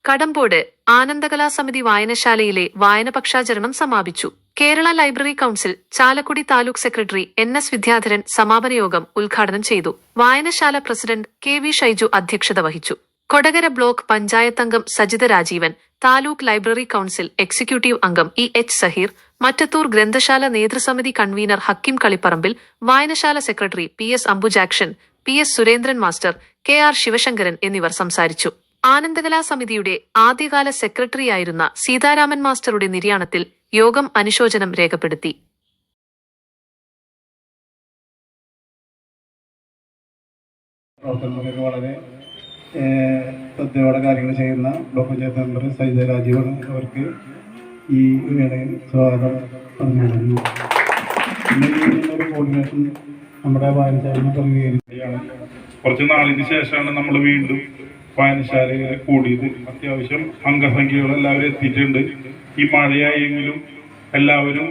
കടമ്പോട് ആനന്ദകലാസമിതി വായനശാലയിലെ വായനപക്ഷാചരണം സമാപിച്ചു. Kerala library council Chalakudy taluk secretary NS Vidyadharan സമാപന യോഗം ഉദ്ഘാടനം ചെയ്തു. വായനശാല പ്രസിഡന്റ് KV ഷൈജു അധ്യക്ഷത വഹിച്ചു. കൊടകര ബ്ലോക്ക് പഞ്ചായത്ത് അംഗം Sajitha Rajeevan, taluk library council executive അംഗം EH സഹീർ, മറ്റത്തൂർ ഗ്രന്ഥശാല നേതൃസമിതി കൺവീനർ ഹക്കിം കളിപ്പറമ്പിൽ, വായനശാല secretary PS Ambujakshan, PS Surendran master, KR Sivasankaran എന്നിവർ സംസാരിച്ചു. ആനന്ദകലാ സമിതിയുടെ ആദ്യകാല സെക്രട്ടറിയായിരുന്ന സീതാരാമൻ മാസ്റ്ററുടെ നിര്യാണത്തിൽ യോഗം അനുശോചനം രേഖപ്പെടുത്തി. വളരെ ശ്രദ്ധയോടെ കാര്യങ്ങൾ ചെയ്യുന്ന ബ്ലോക്ക് പഞ്ചായത്ത് മെമ്പർ സജിത രാജീവൻ അവർക്ക് ഈ വേളയിൽ സ്വാഗതം പറഞ്ഞിരുന്നു. ഒരു കോർഡിനേഷൻ നമ്മുടെ വായനശാല പ്രതികരിക്കുകയാണ്. കുറച്ച് നാളിന് ശേഷമാണ് നമ്മൾ വീണ്ടും വായനശാലയിൽ കൂടിയത്. അത്യാവശ്യം അംഗസംഖ്യകൾ എല്ലാവരും എത്തിയിട്ടുണ്ട്. ഈ മഴയായെങ്കിലും എല്ലാവരും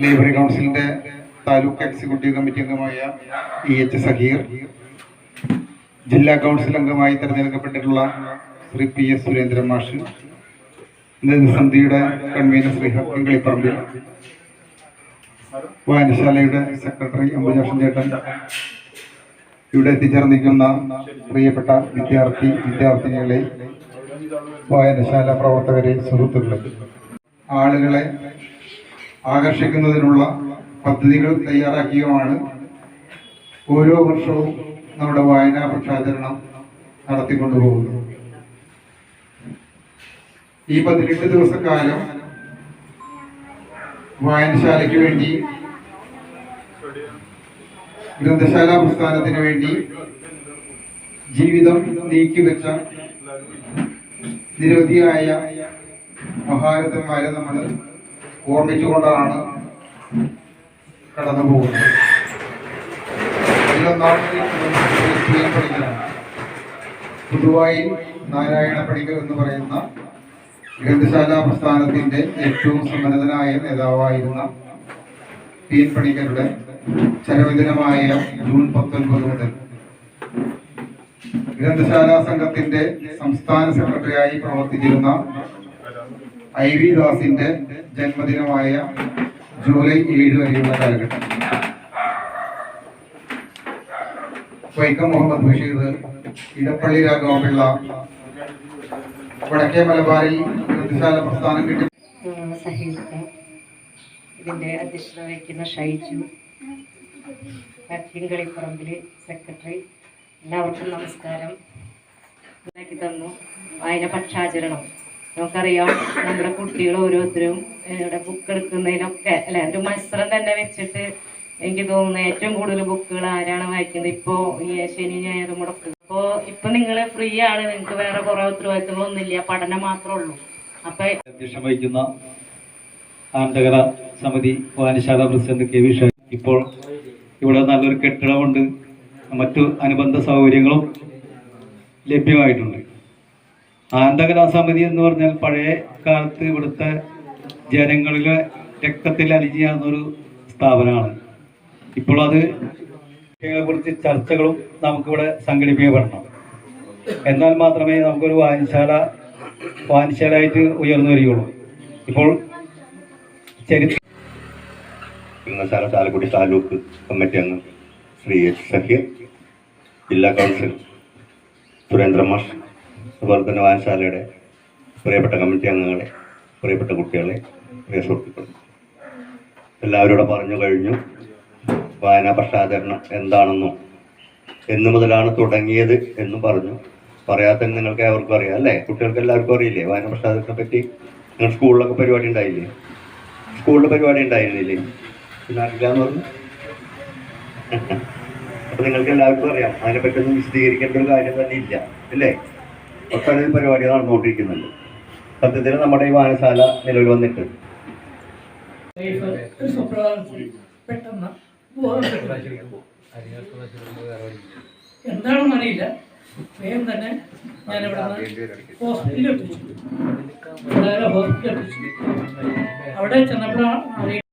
ലൈബ്രറി കൗൺസിലിന്റെ താലൂക്ക് എക്സിക്യൂട്ടീവ് കമ്മിറ്റി അംഗമായ EH സഹീർ, ജില്ലാ കൗൺസിൽ അംഗമായി തെരഞ്ഞെടുക്കപ്പെട്ടിട്ടുള്ള ശ്രീ PS സുരേന്ദ്രൻ മാഷ്, നേതൃസമിതിയുടെ കൺവീനർ ശ്രീ ഹക്കിം കളിപ്പറമ്പിൽ, വായനശാലയുടെ സെക്രട്ടറി അംബുജാക്ഷൻ ചേട്ടൻ, ഇവിടെ എത്തിച്ചേർന്നിരിക്കുന്ന പ്രിയപ്പെട്ട വിദ്യാർത്ഥിനികളെ, വായനശാല പ്രവർത്തകരെ, സുഹൃത്തുക്കളെ, ആളുകളെ ആകർഷിക്കുന്നതിനുള്ള പദ്ധതികൾ തയ്യാറാക്കിയുമാണ് ഓരോ വർഷവും നമ്മുടെ വായനാ പക്ഷാചരണം നടത്തിക്കൊണ്ടുപോകുന്നത്. ഈ 18 ദിവസക്കാലം വായനശാലയ്ക്ക് വേണ്ടി, ഗ്രന്ഥശാല പ്രസ്ഥാനത്തിന് വേണ്ടി ജീവിതം നീക്കിവെച്ച നിരവധിയായ മഹാരഥന്മാരെ നമ്മൾ ഓർമ്മിച്ചുകൊണ്ടാണ് കടന്നു പോകുന്നത്. പുതുവായി നാരായണ പണിക്കർ എന്ന് പറയുന്ന ഗ്രന്ഥശാല പ്രസ്ഥാനത്തിന്റെ ഏറ്റവും സമ്പന്നനായ നേതാവായിരുന്ന PN പണിക്കരുടെ ചരമദിനമായ ജൂൺ 19 മുതൽ ഗ്രന്ഥശാല സംഘത്തിന്റെ സംസ്ഥാന സെക്രട്ടറിയായി പ്രവർത്തിച്ചിരുന്ന IV ദാസിന്റെ ജന്മദിനമായ ജൂലൈ 7 വരെയുള്ള കാലഘട്ടം. വൈക്കം മുഹമ്മദ് ബഷീർ, ഇടപ്പള്ളി രാഘവപിള്ള, വടക്കേ മലബാറിൽ ഗ്രന്ഥശാല പ്രസ്ഥാനം കിട്ടി. ഇതിന്റെ അധ്യക്ഷത വഹിക്കുന്ന ഷൈജു, ഹക്കിം കളിപ്പറമ്പിൽ സെക്രട്ടറി, എല്ലാവർക്കും നമസ്കാരം. ഉണ്ടാക്കി തന്നു വായന പക്ഷാചരണം. നമുക്കറിയാം, നമ്മുടെ കുട്ടികൾ ഓരോരുത്തരും ഇവിടെ ബുക്ക് എടുക്കുന്നതിനൊക്കെ അല്ലെ, ഒരു മത്സരം തന്നെ വെച്ചിട്ട് എനിക്ക് തോന്നുന്നു ഏറ്റവും കൂടുതൽ ബുക്കുകൾ ആരാണ് വായിക്കുന്നത്. ഇപ്പോൾ ഈ ശനി ഞായർ മുടക്ക്. അപ്പോൾ ഇപ്പം നിങ്ങൾ ഫ്രീ ആണ്, നിങ്ങൾക്ക് വേറെ കുറേ ഉത്തരവാദിത്തങ്ങളൊന്നുമില്ല, പഠനം മാത്രമേ ഉള്ളൂ. അപ്പം അധ്യക്ഷം വഹിക്കുന്ന ആനന്ദകല സമിതി വായനശാല പ്രസിഡന്റ് KV ഷൈജു, ഇപ്പോൾ ഇവിടെ നല്ലൊരു കെട്ടിടമുണ്ട്, മറ്റു അനുബന്ധ സൗകര്യങ്ങളും ലഭ്യമായിട്ടുണ്ട്. ആനന്ദകലാ സമിതി എന്ന് പറഞ്ഞാൽ പഴയ കാലത്ത് ഇവിടുത്തെ ജനങ്ങളിലെ രക്തത്തിൽ അലിഞ്ഞു ചേർന്നൊരു സ്ഥാപനമാണ്. ഇപ്പോൾ അത് കുറിച്ച് ചർച്ചകളും നമുക്കിവിടെ സംഘടിപ്പിക്കപ്പെടണം. എന്നാൽ മാത്രമേ നമുക്കൊരു വായനശാലയായിട്ട് ഉയർന്നു വരികയുള്ളൂ. ഇപ്പോൾ ഗ്രന്ഥശാല ചാലക്കുടി താലൂക്ക് കമ്മിറ്റി അംഗം ശ്രീ H സഹീർ, ജില്ലാ കൗൺസിൽ സുരേന്ദ്രൻ മാഷ്, അതുപോലെ തന്നെ വായനശാലയുടെ പ്രിയപ്പെട്ട കമ്മിറ്റി അംഗങ്ങളെ, പ്രിയപ്പെട്ട കുട്ടികളെ, പ്രിയ സുഹൃത്തുക്കൾ, എല്ലാവരോടും പറഞ്ഞു കഴിഞ്ഞു. വായനാ പക്ഷാചരണം എന്താണെന്നും എന്ന് മുതലാണ് തുടങ്ങിയത് എന്നും പറഞ്ഞു. പറയാത്ത നിങ്ങൾക്ക് ഏവർക്കും അറിയാം അല്ലേ? കുട്ടികൾക്ക് എല്ലാവർക്കും അറിയില്ലേ വായനാ പക്ഷാചരണത്തെ പറ്റി? നിങ്ങൾ സ്കൂളിലൊക്കെ പരിപാടി ഉണ്ടായില്ലേ? സ്കൂളിൽ പരിപാടി ഉണ്ടായിരുന്നില്ലേ? പിന്നെ അറിയില്ലാന്ന് പറഞ്ഞു. അപ്പൊ നിങ്ങൾക്ക് എല്ലാവർക്കും അറിയാം. അതിനെപ്പറ്റൊന്നും വിശദീകരിക്കേണ്ട ഒരു കാര്യം തന്നെ ഇല്ല അല്ലേ? ഒട്ടനവധി പരിപാടികൾ നടന്നുകൊണ്ടിരിക്കുന്നുണ്ട്. സത്യത്തിൽ നമ്മുടെ ഈ വായനശാല നിലവിൽ വന്നിട്ട് എന്താണെന്നറിയില്ല. വേഗം തന്നെ ഞാനിവിടെ ഹോസ്പിറ്റലിൽ എത്തിച്ചു. അവിടെ ചെന്നപ്പോഴാണ്